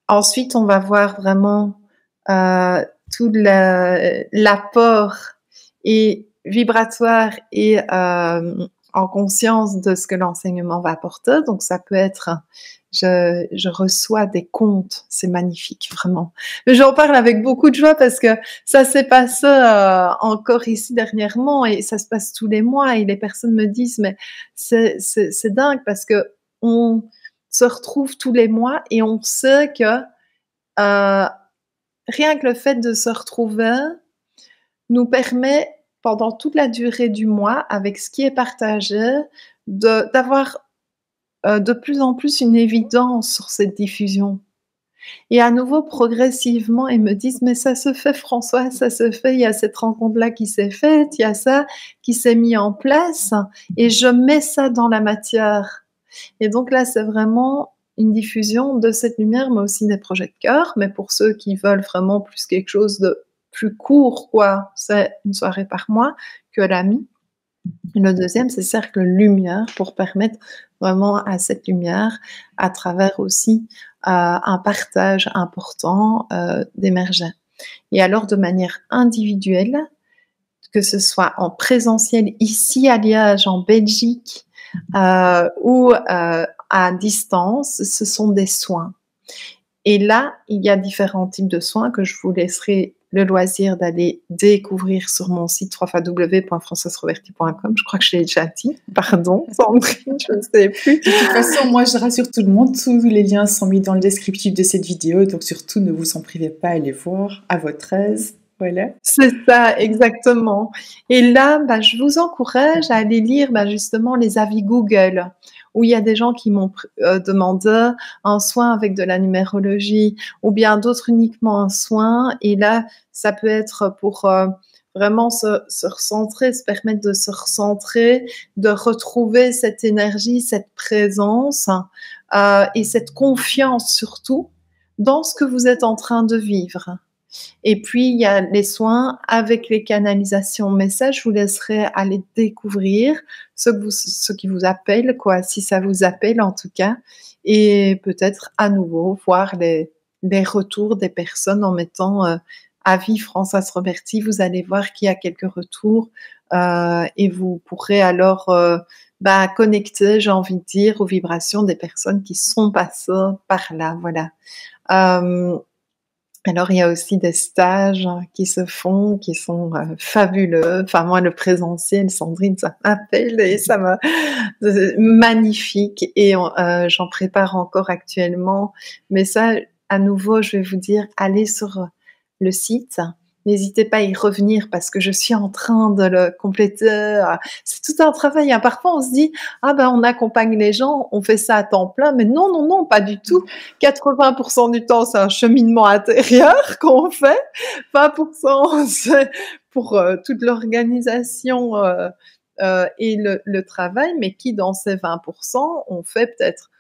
Ensuite, on va voir vraiment tout l'apport et vibratoire et en conscience de ce que l'enseignement va apporter. Donc, ça peut être, je reçois des contes, c'est magnifique, vraiment. Mais j'en parle avec beaucoup de joie parce que ça s'est passé encore ici dernièrement et ça se passe tous les mois et les personnes me disent, mais c'est dingue parce que on se retrouve tous les mois et on sait que rien que le fait de se retrouver nous permet, pendant toute la durée du mois, avec ce qui est partagé, d'avoir de plus en plus une évidence sur cette diffusion. Et à nouveau, progressivement, ils me disent, mais ça se fait François, ça se fait, il y a cette rencontre-là qui s'est faite, il y a ça qui s'est mis en place, et je mets ça dans la matière. Et donc là, c'est vraiment une diffusion de cette lumière, mais aussi des projets de cœur. Mais pour ceux qui veulent vraiment plus quelque chose de plus court, quoi, c'est une soirée par mois que l'AMI. Le deuxième, c'est cercle lumière pour permettre vraiment à cette lumière, à travers aussi un partage important, d'émerger. Et alors, de manière individuelle, que ce soit en présentiel ici à Liège, en Belgique, ou à distance, ce sont des soins. Et là, il y a différents types de soins que je vous laisserai le loisir d'aller découvrir sur mon site www.francoisroberti.com. Je crois que je l'ai déjà dit. Pardon, Sandrine, je ne sais plus. De toute façon, moi, je rassure tout le monde. Tous les liens sont mis dans le descriptif de cette vidéo. Donc, surtout, ne vous en privez pas à les voir à votre aise. Voilà. C'est ça, exactement. Et là, je vous encourage à aller lire justement les avis Google, où il y a des gens qui m'ont demandé un soin avec de la numérologie, ou bien d'autres uniquement un soin. Et là, ça peut être pour vraiment se recentrer, se permettre de se recentrer, de retrouver cette énergie, cette présence et cette confiance surtout dans ce que vous êtes en train de vivre. Et puis, il y a les soins avec les canalisations. Mais ça, je vous laisserai aller découvrir ce qui vous appelle, quoi, si ça vous appelle en tout cas. Et peut-être à nouveau voir les retours des personnes en mettant avis Françoise Roberti. Vous allez voir qu'il y a quelques retours et vous pourrez alors connecter, j'ai envie de dire, aux vibrations des personnes qui sont passées par là. Voilà. Alors, il y a aussi des stages qui se font, qui sont fabuleux. Enfin, moi, le présentiel, Sandrine, ça m'appelle et ça m'a magnifique. Et j'en prépare encore actuellement. Mais ça, à nouveau, je vais vous dire, allez sur le site. N'hésitez pas à y revenir parce que je suis en train de le compléter. C'est tout un travail. Parfois, on se dit, on accompagne les gens, on fait ça à temps plein. Mais non, non, non, pas du tout. 80% du temps, c'est un cheminement intérieur qu'on fait. 20%, c'est pour toute l'organisation et le travail. Mais qui, dans ces 20%, on fait peut-être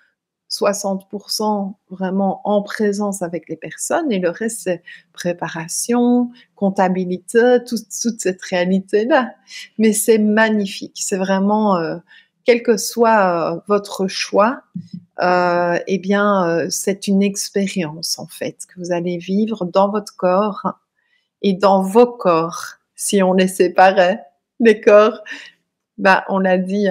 60% vraiment en présence avec les personnes et le reste, c'est préparation, comptabilité, toute cette réalité-là. Mais c'est magnifique. C'est vraiment, quel que soit votre choix, c'est une expérience, en fait, que vous allez vivre dans votre corps et dans vos corps. Si on les séparait, les corps, on l'a dit,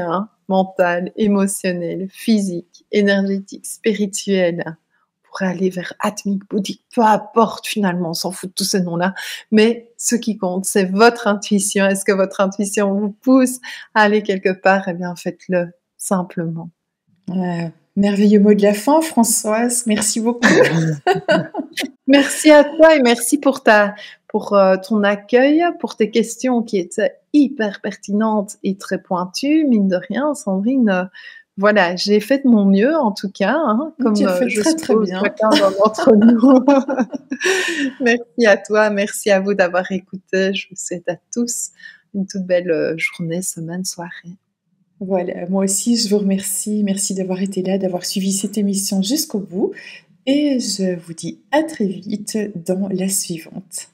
mental, émotionnel, physique, énergétique, spirituel. On pourrait aller vers atmique, bouddhique, peu importe finalement, on s'en fout de tous ces noms-là. Mais ce qui compte, c'est votre intuition. Est-ce que votre intuition vous pousse à aller quelque part? Eh bien, faites-le simplement. Merveilleux mot de la fin, Françoise. Merci beaucoup. Merci à toi et merci pour ton accueil, pour tes questions qui étaient hyper pertinentes et très pointues. Mine de rien, Sandrine, voilà, j'ai fait de mon mieux en tout cas, comme tu as fait très très bien. Chacun d'entre nous. Merci à toi, merci à vous d'avoir écouté. Je vous souhaite à tous une toute belle journée, semaine, soirée. Voilà, moi aussi je vous remercie. Merci d'avoir été là, d'avoir suivi cette émission jusqu'au bout. Et je vous dis à très vite dans la suivante.